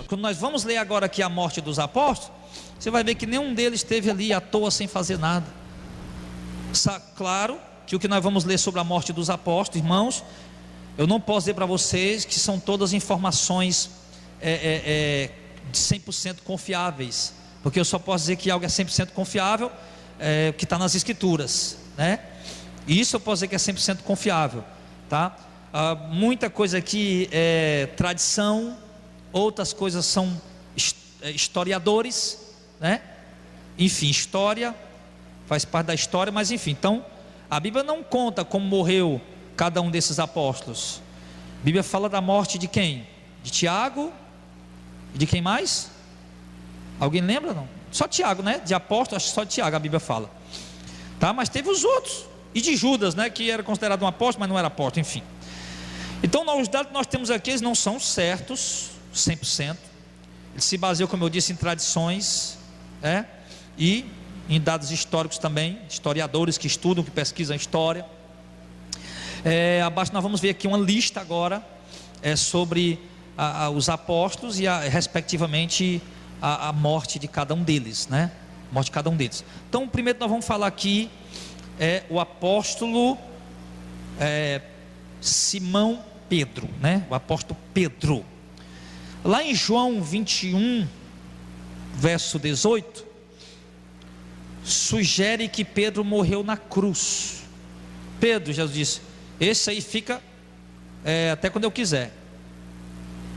Quando nós vamos ler agora aqui a morte dos apóstolos, você vai ver que nenhum deles esteve ali à toa sem fazer nada. Claro que o que nós vamos ler sobre a morte dos apóstolos, irmãos, eu não posso dizer para vocês que são todas informações de 100% confiáveis, porque eu só posso dizer que algo é 100% confiável, que está nas escrituras, né? E isso eu posso dizer que é 100% confiável, tá? Muita coisa aqui é tradição, outras coisas são historiadores, né? Enfim, história faz parte da história, mas enfim, então a Bíblia não conta como morreu cada um desses apóstolos. A Bíblia fala da morte de quem? De Tiago e de quem mais? Alguém lembra? Não? Só Tiago, né? De apóstolo, acho que só Tiago a Bíblia fala, tá? Mas teve os outros, e de Judas, né? Que era considerado um apóstolo, mas não era apóstolo, enfim. Então os dados que nós temos aqui, eles não são certos 100%. Eles se baseiam, como eu disse, em tradições, e em dados históricos também, historiadores que estudam, que pesquisam a história. Abaixo nós vamos ver aqui uma lista agora sobre os apóstolos e respectivamente a morte de cada um deles, né? Morte de cada um deles. Então, primeiro nós vamos falar aqui o apóstolo Simão Pedro, né? O apóstolo Pedro. Lá em João 21, verso 18, sugere que Pedro morreu na cruz. Pedro, Jesus disse: esse aí fica até quando eu quiser.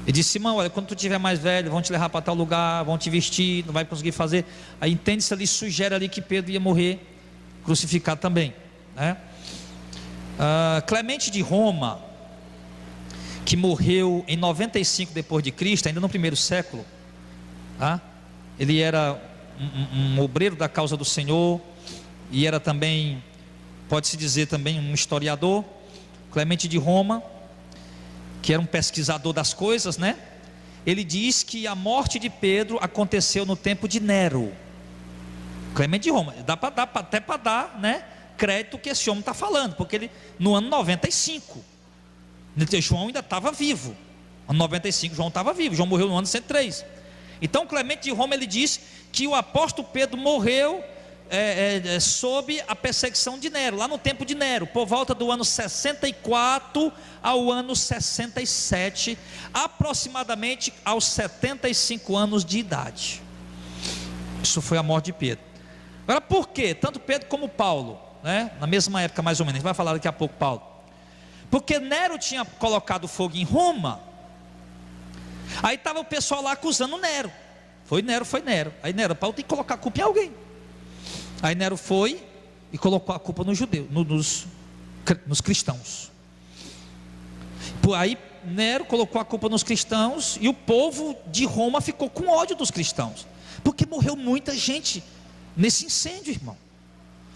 Ele disse: Simão, olha, quando tu estiver mais velho, vão te levar para tal lugar, vão te vestir, não vai conseguir fazer. Aí entende-se ali, sugere ali que Pedro ia morrer crucificado também, né? Clemente de Roma, que morreu em 95 depois de Cristo, ainda no primeiro século, tá? Ele era um obreiro da causa do Senhor, e era também, pode-se dizer também, um historiador. Clemente de Roma, que era um pesquisador das coisas, né? Ele diz que a morte de Pedro aconteceu no tempo de Nero. Clemente de Roma, dá até para dar, né, crédito que esse homem está falando, porque ele, no ano 95, João ainda estava vivo. No ano 95 João estava vivo, João morreu no ano 103. Então Clemente de Roma, ele diz que o apóstolo Pedro morreu sob a perseguição de Nero, lá no tempo de Nero, por volta do ano 64 ao ano 67, aproximadamente aos 75 anos de idade. Isso foi a morte de Pedro. Agora, por quê? Tanto Pedro como Paulo, né? Na mesma época mais ou menos, a gente vai falar daqui a pouco Paulo. Porque Nero tinha colocado fogo em Roma. Aí estava o pessoal lá acusando Nero. Foi Nero. Aí Nero: Paulo tem que colocar a culpa em alguém. Aí Nero foi e colocou a culpa nos judeus, nos cristãos. Aí Nero colocou a culpa nos cristãos, e o povo de Roma ficou com ódio dos cristãos, porque morreu muita gente nesse incêndio, irmão.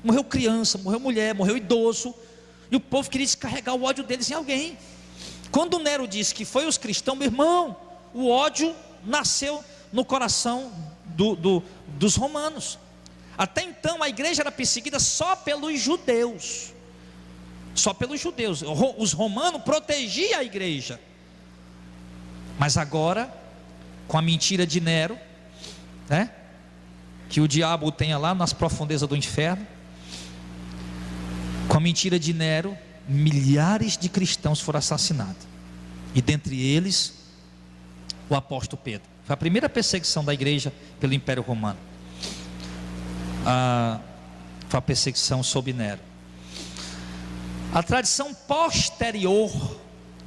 Morreu criança, morreu mulher, morreu idoso, e o povo queria descarregar o ódio deles em alguém. Quando Nero disse que foi os cristãos, meu irmão, o ódio nasceu no coração dos romanos. Até então a igreja era perseguida só pelos judeus. Só pelos judeus. Os romanos protegiam a igreja. Mas agora, com a mentira de Nero, né, que o diabo tenha lá nas profundezas do inferno, com a mentira de Nero, milhares de cristãos foram assassinados. E dentre eles, o apóstolo Pedro. Foi a primeira perseguição da igreja pelo Império Romano. Foi a perseguição sob Nero. A tradição posterior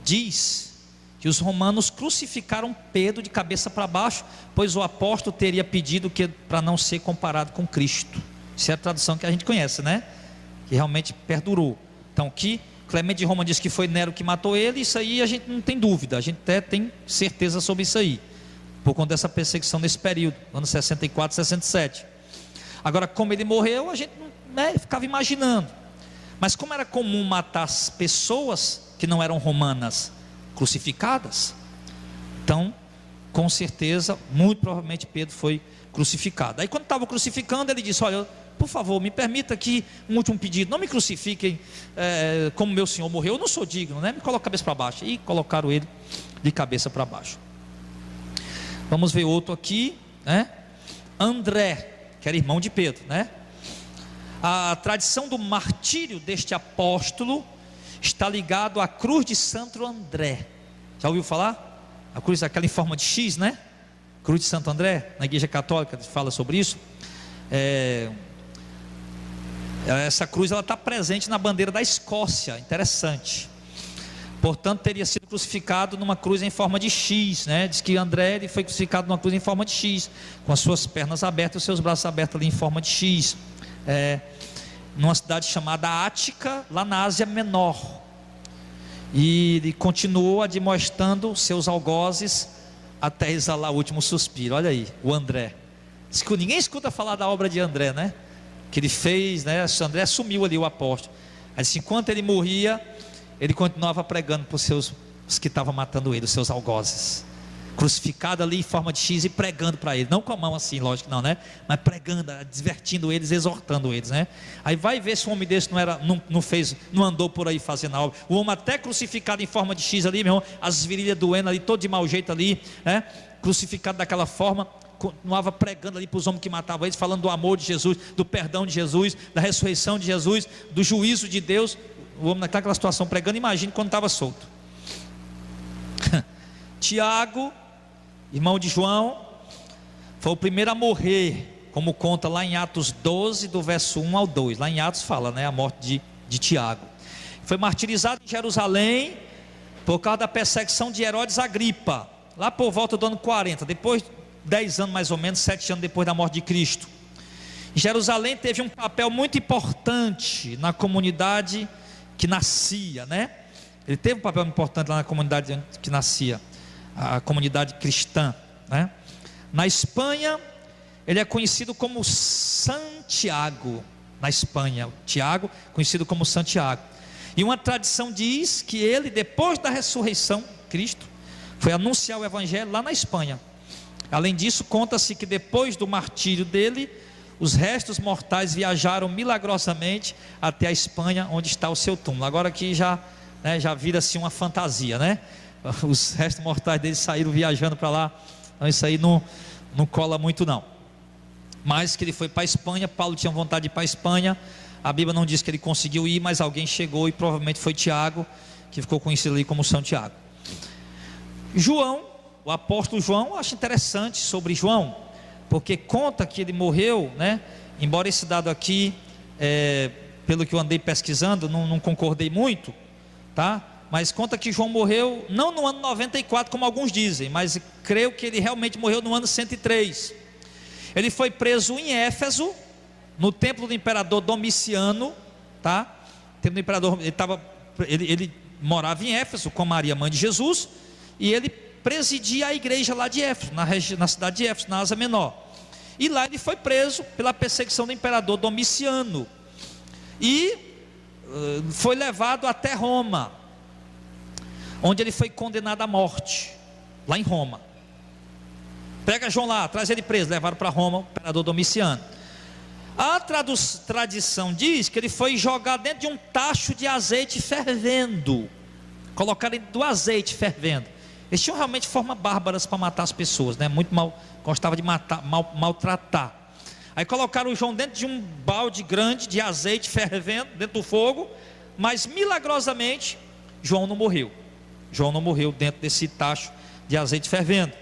diz que os romanos crucificaram Pedro de cabeça para baixo, pois o apóstolo teria pedido para não ser comparado com Cristo. Essa é a tradução que a gente conhece, né? Que realmente perdurou. Então, que Clemente de Roma diz que foi Nero que matou ele, isso aí a gente não tem dúvida, a gente até tem certeza sobre isso aí, por conta dessa perseguição nesse período, anos 64, 67. Agora, como ele morreu, a gente, né, ficava imaginando. Mas como era comum matar as pessoas que não eram romanas crucificadas, então, com certeza, muito provavelmente Pedro foi crucificado. Aí quando estava crucificando, ele disse: olha, por favor, me permita aqui um último pedido, não me crucifiquem como meu Senhor morreu, eu não sou digno, né? Me coloca a cabeça para baixo. E colocaram ele de cabeça para baixo. Vamos ver outro aqui, né? André, que era irmão de Pedro, né? A tradição do martírio deste apóstolo está ligado à cruz de Santo André. Já ouviu falar? A cruz aquela em forma de X, né? Cruz de Santo André, na igreja católica fala sobre isso. Essa cruz ela está presente na bandeira da Escócia, interessante. Portanto, teria sido crucificado numa cruz em forma de X, né? Diz que André ele foi crucificado numa cruz em forma de X, com as suas pernas abertas e os seus braços abertos ali em forma de X, numa cidade chamada Ática, lá na Ásia Menor. E ele continuou admoestando seus algozes até exalar o último suspiro. Olha aí, o André. Diz que ninguém escuta falar da obra de André, né? Que ele fez, né? André assumiu ali o apóstolo. Aí, enquanto ele morria, ele continuava pregando para os que estavam matando ele, os seus algozes, crucificado ali em forma de X e pregando para ele, não com a mão assim, lógico que não, né? Mas pregando, divertindo eles, exortando eles, né? Aí vai ver se um homem desse não andou por aí fazendo a obra. O homem até crucificado em forma de X ali, meu irmão, as virilhas doendo ali, todo de mau jeito ali, né? Crucificado daquela forma, continuava pregando ali para os homens que matavam eles, falando do amor de Jesus, do perdão de Jesus, da ressurreição de Jesus, do juízo de Deus. O homem naquela situação pregando, imagine quando estava solto. Tiago, irmão de João, foi o primeiro a morrer, como conta lá em Atos 12, do verso 1 ao 2. Lá em Atos fala, né, a morte de Tiago. Foi martirizado em Jerusalém por causa da perseguição de Herodes Agripa, lá por volta do ano 40, depois 10 anos mais ou menos, 7 anos depois da morte de Cristo. Jerusalém teve um papel muito importante na comunidade que nascia, né? Ele teve um papel importante lá na comunidade que nascia, a comunidade cristã, né? Na Espanha, ele é conhecido como Santiago. Na Espanha, Tiago, conhecido como Santiago. E uma tradição diz que ele, depois da ressurreição, Cristo, foi anunciar o evangelho lá na Espanha. Além disso, conta-se que depois do martírio dele, os restos mortais viajaram milagrosamente até a Espanha, onde está o seu túmulo. Agora aqui já vira assim uma fantasia, né? Os restos mortais dele saíram viajando para lá. Então isso aí não cola muito não. Mas que ele foi para a Espanha. Paulo tinha vontade de ir para a Espanha. A Bíblia não diz que ele conseguiu ir, mas alguém chegou e provavelmente foi Tiago, que ficou conhecido ali como São Tiago. João, o apóstolo João, eu acho interessante sobre João, porque conta que ele morreu, né? Embora esse dado aqui, pelo que eu andei pesquisando, não concordei muito, tá? Mas conta que João morreu não no ano 94, como alguns dizem, mas creio que ele realmente morreu no ano 103. Ele foi preso em Éfeso, no templo do imperador Domiciano, tá? O templo do imperador, ele morava em Éfeso com Maria, mãe de Jesus, e ele presidia a igreja lá de Éfeso, na cidade de Éfeso, na Ásia Menor. E lá ele foi preso pela perseguição do imperador Domiciano e foi levado até Roma, onde ele foi condenado à morte, lá em Roma. Pega João lá, traz ele preso, levaram para Roma, o imperador Domiciano. A tradição diz que ele foi jogado dentro de um tacho de azeite fervendo, colocaram dentro do azeite fervendo. Eles tinham realmente formas bárbaras para matar as pessoas, né? Muito mal, gostava de matar, maltratar. Aí colocaram o João dentro de um balde grande de azeite fervendo, dentro do fogo, mas milagrosamente João não morreu. João não morreu dentro desse tacho de azeite fervendo.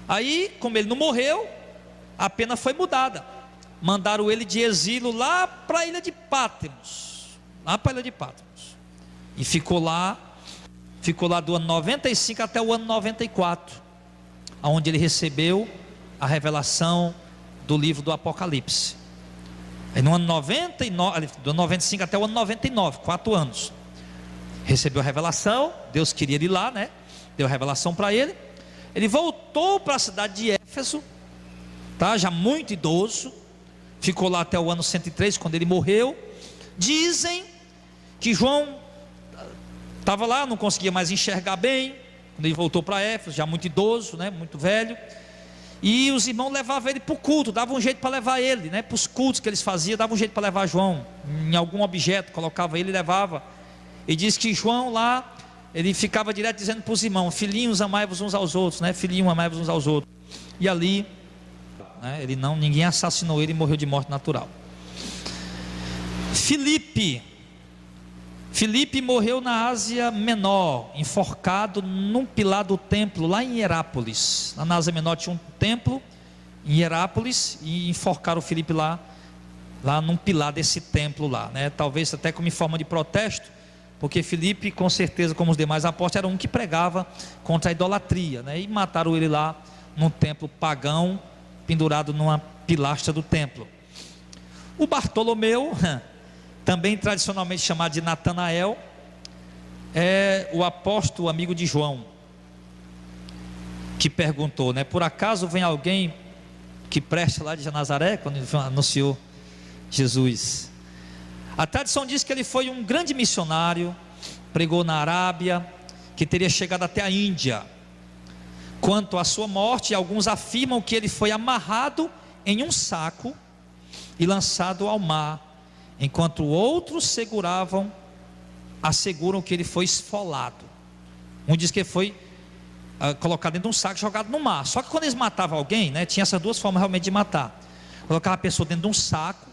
Aí, como ele não morreu, a pena foi mudada. Mandaram ele de exílio lá para a ilha de Patmos. E ficou lá do ano 95 até o ano 94, onde ele recebeu a revelação do livro do Apocalipse. Aí no ano 99, do 95 até o ano 99, 4 anos, recebeu a revelação. Deus queria ele lá, né? Deu a revelação para ele. Ele voltou para a cidade de Éfeso, tá? Já muito idoso, ficou lá até o ano 103, quando ele morreu. Dizem que João estava lá, não conseguia mais enxergar bem, quando ele voltou para Éfeso, já muito idoso, né? Muito velho. E os irmãos levavam ele para o culto, davam um jeito para levar ele, né? Para os cultos que eles faziam, davam um jeito para levar João, em algum objeto, colocava ele e levava. E diz que João lá ele ficava direto dizendo para os irmãos: filhinhos, amai-vos uns aos outros, né? Filhinhos, amai-vos uns aos outros. E ali, né, ninguém assassinou ele e morreu de morte natural. Filipe morreu na Ásia Menor, enforcado num pilar do templo, lá em Hierápolis. Lá na Ásia Menor tinha um templo em Hierápolis, e enforcaram o Filipe lá num pilar desse templo lá, né? Talvez até como em forma de protesto, porque Filipe, com certeza, como os demais apóstolos, era um que pregava contra a idolatria, né? E mataram ele lá num templo pagão, pendurado numa pilastra do templo. O Bartolomeu, também tradicionalmente chamado de Natanael, é o apóstolo amigo de João, que perguntou, né? Por acaso vem alguém que preste lá de Nazaré, quando ele anunciou Jesus? A tradição diz que ele foi um grande missionário, pregou na Arábia, que teria chegado até a Índia. Quanto à sua morte, alguns afirmam que ele foi amarrado em um saco e lançado ao mar, enquanto outros asseguram que ele foi esfolado. Um diz que ele foi colocado dentro de um saco, jogado no mar. Só que quando eles matavam alguém, né, tinha essas duas formas realmente de matar: colocava a pessoa dentro de um saco,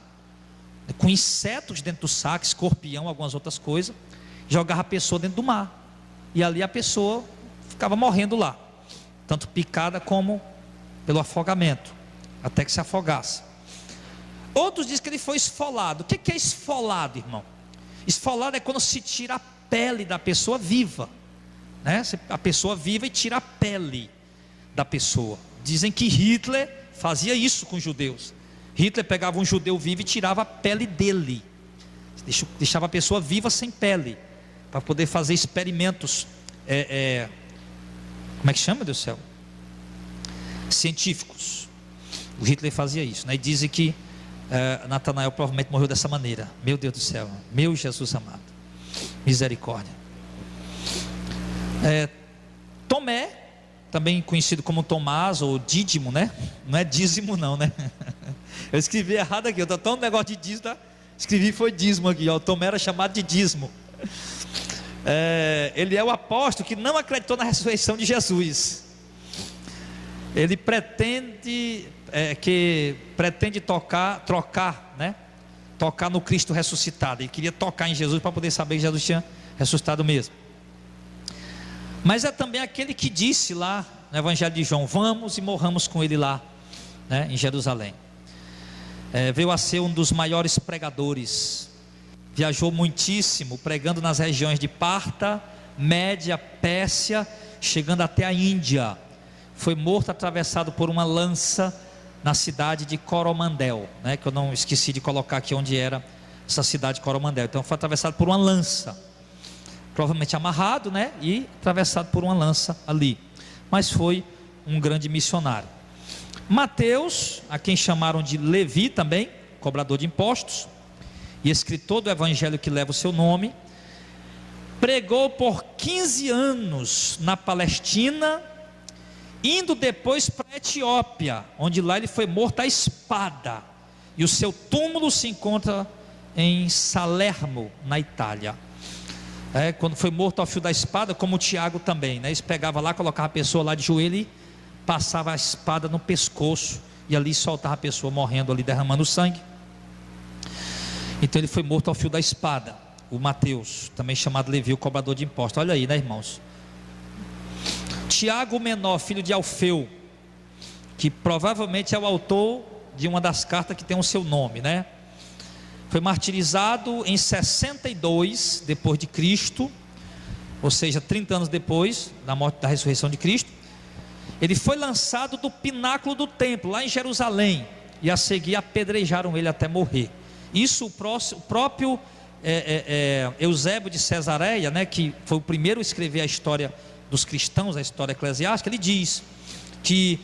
com insetos dentro do saco, escorpião, algumas outras coisas, jogava a pessoa dentro do mar, e ali a pessoa ficava morrendo lá, tanto picada como pelo afogamento, até que se afogasse. Outros dizem que ele foi esfolado. O que é esfolado, irmão? Esfolado é quando se tira a pele da pessoa viva, né? A pessoa viva e tira a pele da pessoa. Dizem que Hitler fazia isso com os judeus. Hitler pegava um judeu vivo e tirava a pele dele, deixava a pessoa viva sem pele, para poder fazer experimentos, como é que chama, meu Deus do céu? Científicos. O Hitler fazia isso, né? E dizem que Natanael provavelmente morreu dessa maneira. Meu Deus do céu, meu Jesus amado, misericórdia. Tomé, também conhecido como Tomás ou Dídimo, né? Não é dízimo não, né? Eu escrevi errado aqui, eu estou tão negócio de dízimo, tá? Escrevi foi dízimo aqui, ó. O Tomé era chamado de dízimo. Ele é o apóstolo que não acreditou na ressurreição de Jesus. Ele pretende trocar, né? Tocar no Cristo ressuscitado. Ele queria tocar em Jesus para poder saber que Jesus tinha ressuscitado mesmo. Mas é também aquele que disse lá no Evangelho de João: vamos e morramos com ele lá, né, em Jerusalém. Veio a ser um dos maiores pregadores. Viajou muitíssimo, pregando nas regiões de Parta, Média, Pérsia, chegando até a Índia. Foi morto atravessado por uma lança na cidade de Coromandel, né, que eu não esqueci de colocar aqui onde era essa cidade de Coromandel. Então foi atravessado por uma lança, provavelmente amarrado, né, e atravessado por uma lança ali. Mas foi um grande missionário. Mateus, a quem chamaram de Levi também, cobrador de impostos e escritor do evangelho que leva o seu nome, pregou por 15 anos na Palestina, indo depois para a Etiópia, onde lá ele foi morto à espada, e o seu túmulo se encontra em Salerno, na Itália. Quando foi morto ao fio da espada, como o Tiago também, né? Eles pegavam lá, colocavam a pessoa lá de joelho e passava a espada no pescoço, e ali soltava a pessoa morrendo ali, derramando sangue. Então ele foi morto ao fio da espada. O Mateus, também chamado Levi, o cobrador de impostos. Olha aí, né, irmãos? Tiago Menor, filho de Alfeu, que provavelmente é o autor de uma das cartas que tem o seu nome, né? Foi martirizado em 62 depois de Cristo, ou seja, 30 anos depois da morte, da ressurreição de Cristo. Ele foi lançado do pináculo do templo, lá em Jerusalém, e a seguir apedrejaram ele até morrer. Isso o próprio Eusébio de Cesareia, né, que foi o primeiro a escrever a história dos cristãos, a história eclesiástica, ele diz que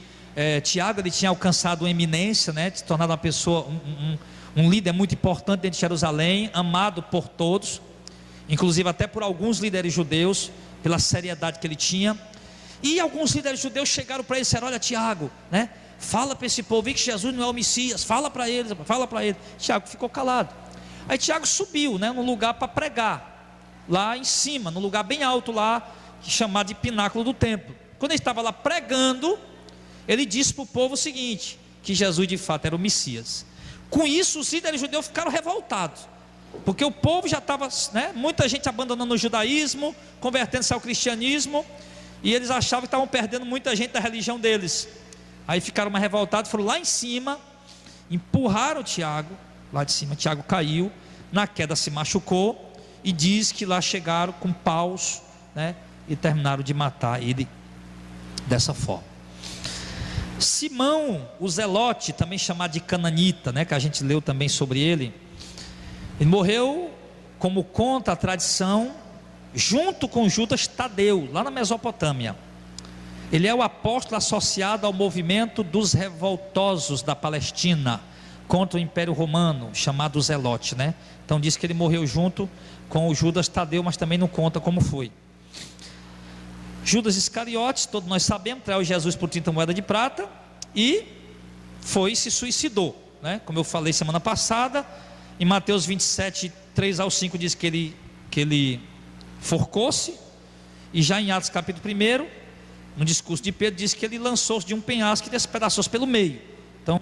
Tiago, ele tinha alcançado uma eminência, né, se tornado uma pessoa, um líder muito importante dentro de Jerusalém, amado por todos, inclusive até por alguns líderes judeus, pela seriedade que ele tinha. E alguns líderes judeus chegaram para ele e disseram: olha, Tiago, né, fala para esse povo que Jesus não é o Messias, fala para eles. Tiago ficou calado. Aí Tiago subiu, né, num lugar para pregar. lá em cima, num lugar bem alto lá, chamado de pináculo do templo. Quando ele estava lá pregando, ele disse para o povo o seguinte, que Jesus de fato era o Messias. Com isso os líderes judeus ficaram revoltados, porque o povo já estava, muita gente abandonando o judaísmo, convertendo-se ao cristianismo, e eles achavam que estavam perdendo muita gente da religião deles. Aí ficaram mais revoltados, foram lá em cima, empurraram Tiago, lá de cima. Tiago caiu, na queda se machucou, e diz que lá chegaram com paus, e terminaram de matar ele dessa forma. Simão, o Zelote, também chamado de Cananita, que a gente leu também sobre ele, ele morreu, como conta a tradição, junto com Judas Tadeu, lá na Mesopotâmia. Ele é o apóstolo associado ao movimento dos revoltosos da Palestina contra o Império Romano, chamado Zelote, Então diz que ele morreu junto com o Judas Tadeu, mas também não conta como foi. Judas Iscariotes, todos nós sabemos, traiu Jesus por 30 moedas de prata e se suicidou, Como eu falei semana passada, em Mateus 27, 3 ao 5 diz que ele forcou-se, e já em Atos capítulo 1, no discurso de Pedro, diz que ele lançou-se de um penhasco e despedaçou-se pelo meio. Então,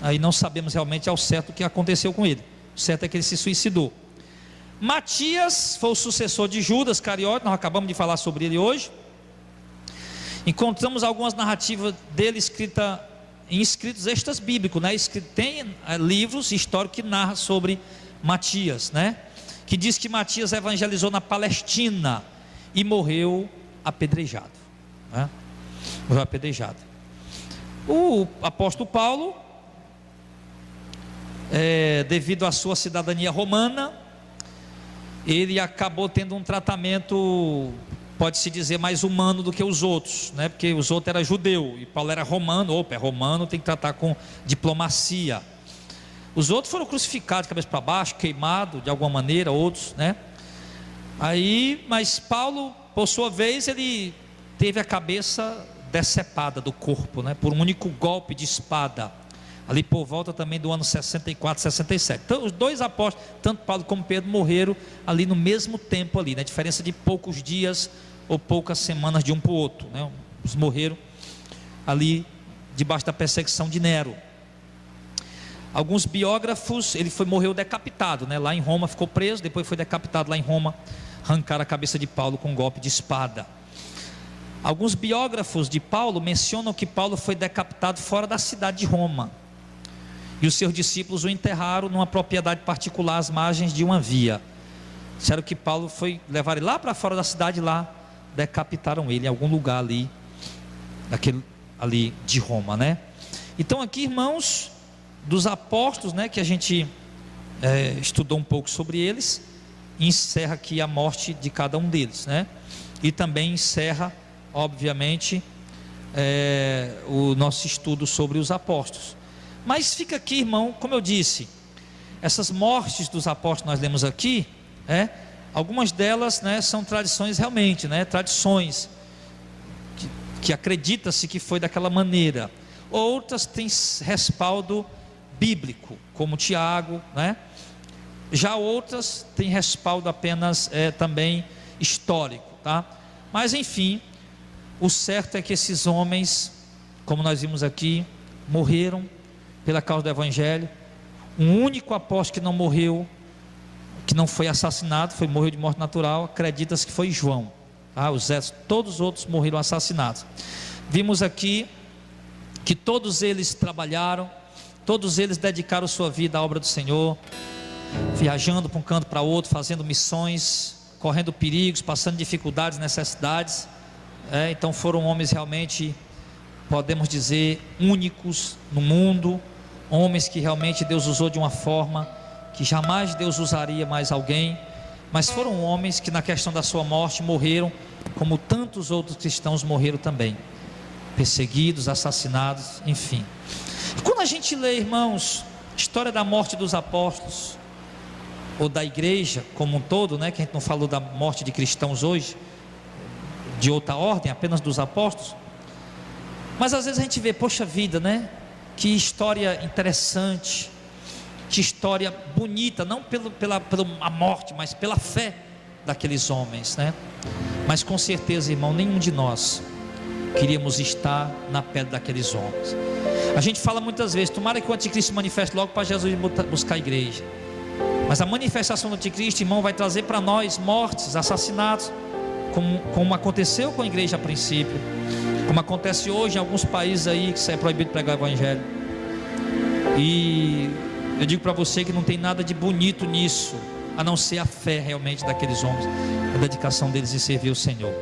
aí não sabemos realmente ao certo o que aconteceu com ele. O certo é que ele se suicidou. Matias foi o sucessor de Judas Iscariote, nós acabamos de falar sobre ele hoje. Encontramos algumas narrativas dele em escritos extras bíblicos, Tem livros históricos que narram sobre Matias, que diz que Matias evangelizou na Palestina e morreu apedrejado, Morreu apedrejado. O apóstolo Paulo, devido à sua cidadania romana, ele acabou tendo um tratamento, pode-se dizer, mais humano do que os outros, porque os outros eram judeus e Paulo era romano. É romano, tem que tratar com diplomacia. Os outros foram crucificados de cabeça para baixo, queimados de alguma maneira, outros, mas Paulo, por sua vez, ele teve a cabeça decepada do corpo, por um único golpe de espada, ali por volta também do ano 64, 67. Então os dois apóstolos, tanto Paulo como Pedro, morreram ali no mesmo tempo ali, diferença de poucos dias ou poucas semanas de um para o outro, Eles morreram ali debaixo da perseguição de Nero. Alguns biógrafos, ele morreu decapitado, lá em Roma, ficou preso, depois foi decapitado lá em Roma, arrancaram a cabeça de Paulo com um golpe de espada. Alguns biógrafos de Paulo mencionam que Paulo foi decapitado fora da cidade de Roma, e os seus discípulos o enterraram numa propriedade particular às margens de uma via. Disseram que Paulo foi levar ele lá para fora da cidade, lá decapitaram ele em algum lugar ali de Roma, Então aqui, irmãos, dos apóstolos, que a gente estudou um pouco sobre eles, encerra aqui a morte de cada um deles, E também encerra, obviamente, o nosso estudo sobre os apóstolos. Mas fica aqui, irmão, como eu disse, essas mortes dos apóstolos nós lemos aqui, algumas delas, são tradições realmente, tradições que acredita-se que foi daquela maneira. Outras têm respaldo bíblico, como Tiago, Já outras têm respaldo apenas também histórico, Mas enfim, o certo é que esses homens, como nós vimos aqui, morreram pela causa do Evangelho. Um único apóstolo que não morreu, que não foi assassinado, morreu de morte natural, acredita-se que foi João, todos os outros morreram assassinados. Vimos aqui que todos eles trabalharam, todos eles dedicaram sua vida à obra do Senhor, viajando para um canto para outro, fazendo missões, correndo perigos, passando dificuldades, necessidades. Então foram homens realmente, podemos dizer, únicos no mundo, homens que realmente Deus usou de uma forma que jamais Deus usaria mais alguém, mas foram homens que na questão da sua morte morreram como tantos outros cristãos morreram também, perseguidos, assassinados, enfim. E quando a gente lê, irmãos, a história da morte dos apóstolos, ou da igreja como um todo, que a gente não falou da morte de cristãos hoje, de outra ordem, apenas dos apóstolos, mas às vezes a gente vê, poxa vida, que história interessante, que história bonita, não pela morte, mas pela fé, daqueles homens, né? Mas com certeza, irmão, nenhum de nós queríamos estar na pele daqueles homens. A gente fala muitas vezes: tomara que o anticristo se manifeste logo para Jesus buscar a igreja. Mas a manifestação do anticristo, irmão, vai trazer para nós mortes, assassinatos, como aconteceu com a igreja a princípio, como acontece hoje em alguns países aí que é proibido pregar o evangelho. E eu digo para você que não tem nada de bonito nisso, a não ser a fé realmente daqueles homens, a dedicação deles em servir o Senhor.